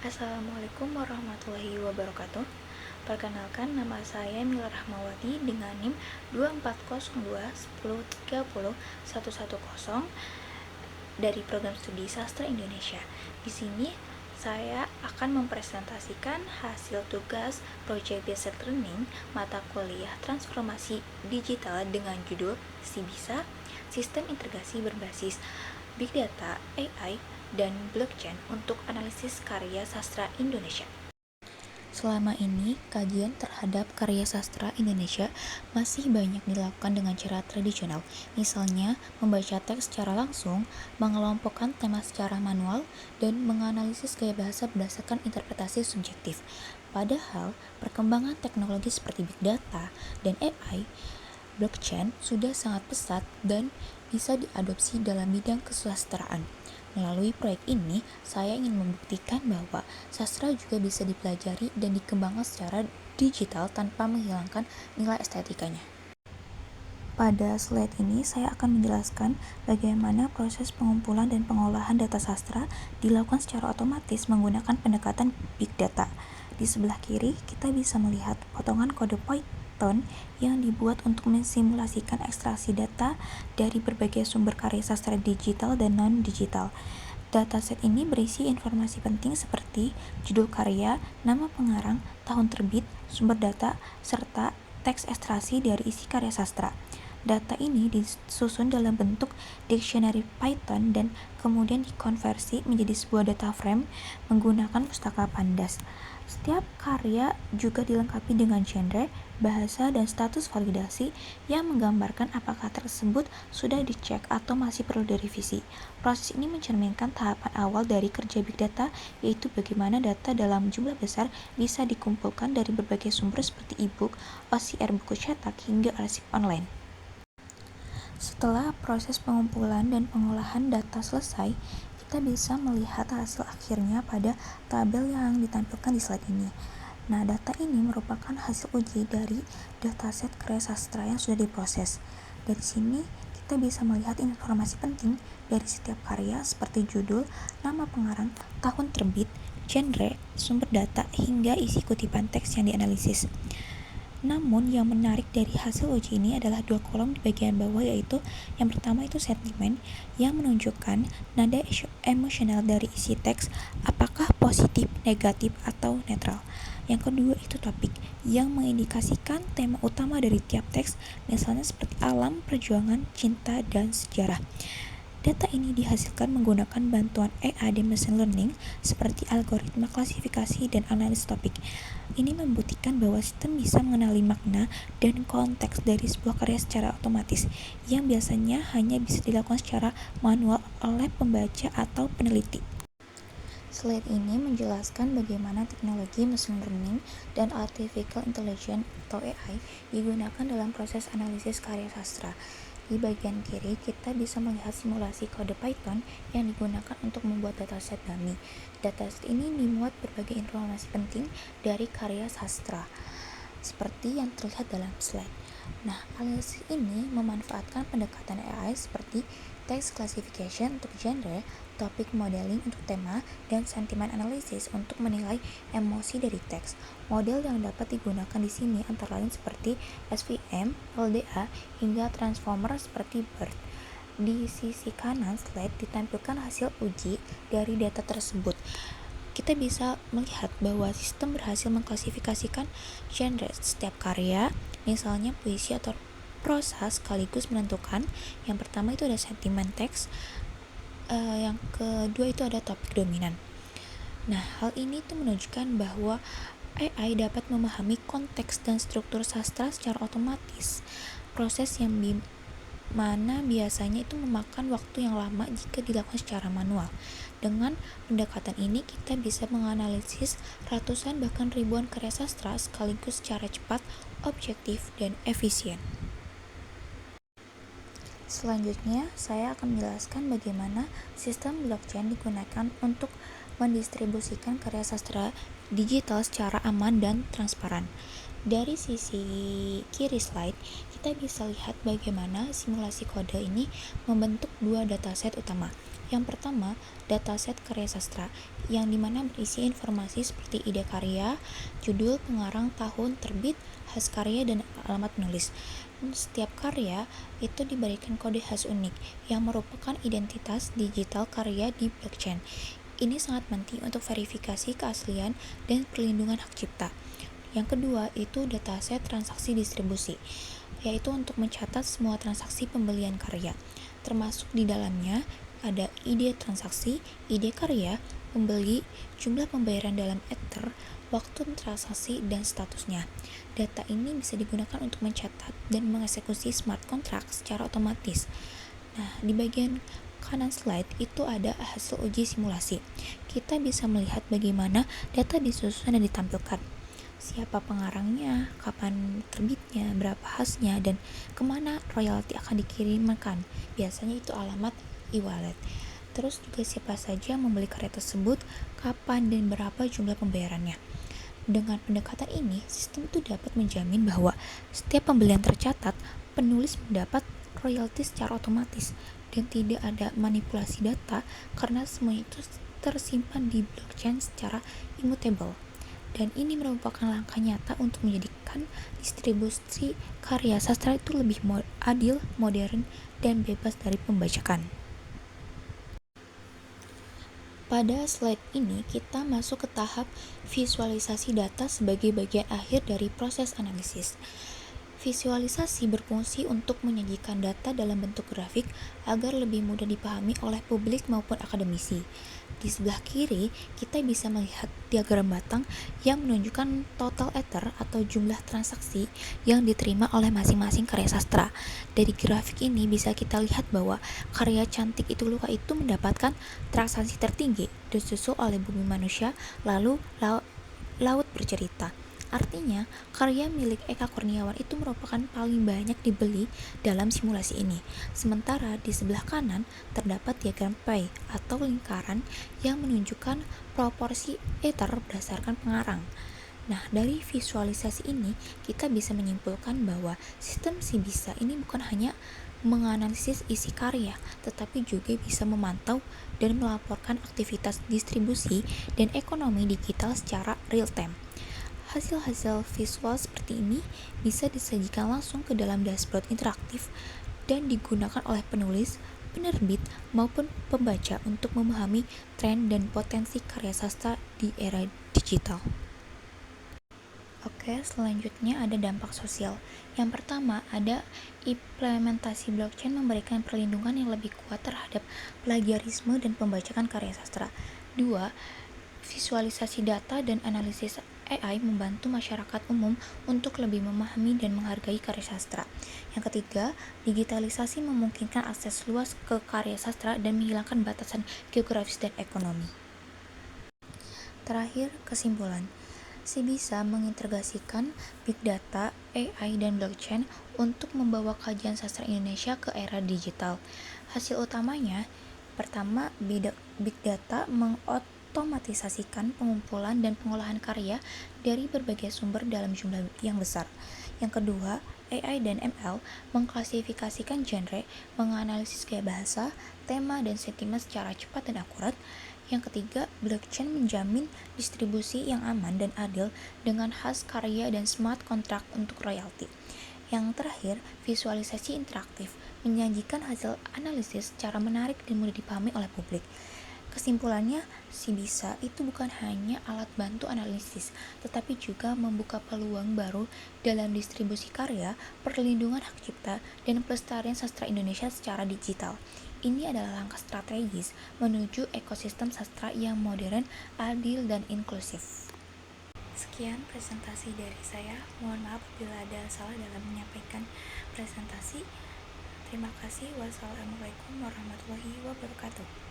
Assalamualaikum warahmatullahi wabarakatuh. Perkenalkan, nama saya Mila Rahmawati dengan NIM 240210301110 dari Program Studi Sastra Indonesia. Di sini saya akan mempresentasikan hasil tugas Project Based Learning mata kuliah Transformasi Digital dengan judul SIBISA, Sistem Integrasi Berbasis Big Data, AI, dan Blockchain untuk analisis karya sastra Indonesia. Selama ini, kajian terhadap karya sastra Indonesia masih banyak dilakukan dengan cara tradisional, misalnya membaca teks secara langsung, mengelompokkan tema secara manual, dan menganalisis gaya bahasa berdasarkan interpretasi subjektif. Padahal, perkembangan teknologi seperti Big Data dan AI, blockchain sudah sangat pesat dan bisa diadopsi dalam bidang kesusastraan. Melalui proyek ini, saya ingin membuktikan bahwa sastra juga bisa dipelajari dan dikembangkan secara digital tanpa menghilangkan nilai estetikanya. Pada slide ini, saya akan menjelaskan bagaimana proses pengumpulan dan pengolahan data sastra dilakukan secara otomatis menggunakan pendekatan Big Data. Di sebelah kiri, kita bisa melihat potongan kode Python yang dibuat untuk mensimulasikan ekstraksi data dari berbagai sumber karya sastra digital dan non-digital. Dataset ini berisi informasi penting seperti judul karya, nama pengarang, tahun terbit, sumber data, serta teks ekstraksi dari isi karya sastra. Data ini disusun dalam bentuk dictionary Python dan kemudian dikonversi menjadi sebuah data frame menggunakan pustaka Pandas. Setiap karya juga dilengkapi dengan genre, bahasa, dan status validasi yang menggambarkan apakah tersebut sudah dicek atau masih perlu direvisi. Proses ini mencerminkan tahapan awal dari kerja Big Data, yaitu bagaimana data dalam jumlah besar bisa dikumpulkan dari berbagai sumber seperti e-book, OCR buku cetak, hingga arsip online. Setelah proses pengumpulan dan pengolahan data selesai, kita bisa melihat hasil akhirnya pada tabel yang ditampilkan di slide ini. Nah, data ini merupakan hasil uji dari dataset karya sastra yang sudah diproses. Dari sini, kita bisa melihat informasi penting dari setiap karya seperti judul, nama pengarang, tahun terbit, genre, sumber data, hingga isi kutipan teks yang dianalisis. Namun yang menarik dari hasil uji ini adalah dua kolom di bagian bawah, yaitu yang pertama itu sentimen yang menunjukkan nada emosional dari isi teks, apakah positif, negatif, atau netral. Yang kedua itu topik yang mengindikasikan tema utama dari tiap teks, misalnya seperti alam, perjuangan, cinta, dan sejarah. Data ini dihasilkan menggunakan bantuan AI dan machine learning seperti algoritma klasifikasi dan analisis topik. Ini membuktikan bahwa sistem bisa mengenali makna dan konteks dari sebuah karya secara otomatis, yang biasanya hanya bisa dilakukan secara manual oleh pembaca atau peneliti. Slide ini menjelaskan bagaimana teknologi machine learning dan artificial intelligence atau AI digunakan dalam proses analisis karya sastra. Di bagian kiri, kita bisa melihat simulasi kode Python yang digunakan untuk membuat dataset dummy. Dataset ini dimuat berbagai informasi penting dari karya sastra, seperti yang terlihat dalam slide. Nah, analisis ini memanfaatkan pendekatan AI seperti text classification untuk genre, topic modeling untuk tema, dan sentiment analysis untuk menilai emosi dari teks. Model yang dapat digunakan di sini antara lain seperti SVM, LDA, hingga transformer seperti BERT. Di sisi kanan slide ditampilkan hasil uji dari data tersebut. Kita bisa melihat bahwa sistem berhasil mengklasifikasikan genre setiap karya, misalnya puisi atau prosa, sekaligus menentukan yang pertama itu ada sentimen teks, yang kedua itu ada topik dominan. Nah, hal ini tuh menunjukkan bahwa AI dapat memahami konteks dan struktur sastra secara otomatis, proses yang mana biasanya itu memakan waktu yang lama jika dilakukan secara manual. Dengan pendekatan ini, kita bisa menganalisis ratusan bahkan ribuan karya sastra sekaligus secara cepat, objektif, dan efisien. Selanjutnya, saya akan menjelaskan bagaimana sistem blockchain digunakan untuk mendistribusikan karya sastra digital secara aman dan transparan. Dari sisi kiri slide, kita bisa lihat bagaimana simulasi kode ini membentuk dua dataset utama. Yang pertama, dataset karya sastra, yang dimana berisi informasi seperti ide karya, judul, pengarang, tahun terbit, khas karya, dan alamat penulis. Setiap karya itu diberikan kode khas unik, yang merupakan identitas digital karya di blockchain. Ini sangat penting untuk verifikasi keaslian dan perlindungan hak cipta. Yang kedua, itu dataset transaksi distribusi, yaitu untuk mencatat semua transaksi pembelian karya, termasuk di dalamnya ada ide transaksi, ide karya, pembeli, jumlah pembayaran dalam Ether, waktu transaksi, dan statusnya. Data ini bisa digunakan untuk mencatat dan mengeksekusi smart contract secara otomatis. Nah, di bagian kanan slide itu ada hasil uji simulasi. Kita bisa melihat bagaimana data disusun dan ditampilkan. Siapa pengarangnya, kapan terbitnya, berapa khasnya, dan kemana royalti akan dikirimkan. Biasanya itu alamat e-wallet. Terus juga siapa saja yang membeli karya tersebut, kapan, dan berapa jumlah pembayarannya. Dengan pendekatan ini, sistem itu dapat menjamin bahwa setiap pembelian tercatat, penulis mendapat royalti secara otomatis, dan tidak ada manipulasi data karena semuanya itu tersimpan di blockchain secara immutable. Dan ini merupakan langkah nyata untuk menjadikan distribusi karya sastra itu lebih adil, modern, dan bebas dari pembajakan. Pada slide ini, kita masuk ke tahap visualisasi data sebagai bagian akhir dari proses analisis. Visualisasi berfungsi untuk menyajikan data dalam bentuk grafik agar lebih mudah dipahami oleh publik maupun akademisi. Di sebelah kiri, kita bisa melihat diagram batang yang menunjukkan total Ether atau jumlah transaksi yang diterima oleh masing-masing karya sastra. Dari grafik ini bisa kita lihat bahwa karya Cantik Itu Luka itu mendapatkan transaksi tertinggi, disusul oleh Bumi Manusia, lalu Laut Bercerita. Artinya, karya milik Eka Kurniawan itu merupakan paling banyak dibeli dalam simulasi ini. Sementara di sebelah kanan terdapat diagram pie atau lingkaran yang menunjukkan proporsi Ether berdasarkan pengarang. Nah, dari visualisasi ini kita bisa menyimpulkan bahwa sistem Sibisa ini bukan hanya menganalisis isi karya, tetapi juga bisa memantau dan melaporkan aktivitas distribusi dan ekonomi digital secara real time. Hasil-hasil visual seperti ini bisa disajikan langsung ke dalam dashboard interaktif dan digunakan oleh penulis, penerbit, maupun pembaca untuk memahami tren dan potensi karya sastra di era digital. Oke, selanjutnya ada dampak sosial. Yang pertama, ada implementasi blockchain memberikan perlindungan yang lebih kuat terhadap plagiarisme dan pembajakan karya sastra. 2. Visualisasi data dan analisis AI membantu masyarakat umum untuk lebih memahami dan menghargai karya sastra. Yang ketiga, digitalisasi memungkinkan akses luas ke karya sastra dan menghilangkan batasan geografis dan ekonomi. Terakhir, kesimpulan. Sibisa mengintegrasikan big data, AI, dan blockchain untuk membawa kajian sastra Indonesia ke era digital. Hasil utamanya, pertama, big data mengotomatisasikan pengumpulan dan pengolahan karya dari berbagai sumber dalam jumlah yang besar. Yang kedua, AI dan ML mengklasifikasikan genre, menganalisis gaya bahasa, tema, dan sentimen secara cepat dan akurat. Yang ketiga, blockchain menjamin distribusi yang aman dan adil dengan khas karya dan smart contract untuk royalti. Yang terakhir, visualisasi interaktif menyajikan hasil analisis secara menarik dan mudah dipahami oleh publik. Kesimpulannya, Sibisa itu bukan hanya alat bantu analisis, tetapi juga membuka peluang baru dalam distribusi karya, perlindungan hak cipta, dan pelestarian sastra Indonesia secara digital. Ini adalah langkah strategis menuju ekosistem sastra yang modern, adil, dan inklusif. Sekian presentasi dari saya. Mohon maaf bila ada salah dalam menyampaikan presentasi. Terima kasih. Wassalamualaikum warahmatullahi wabarakatuh.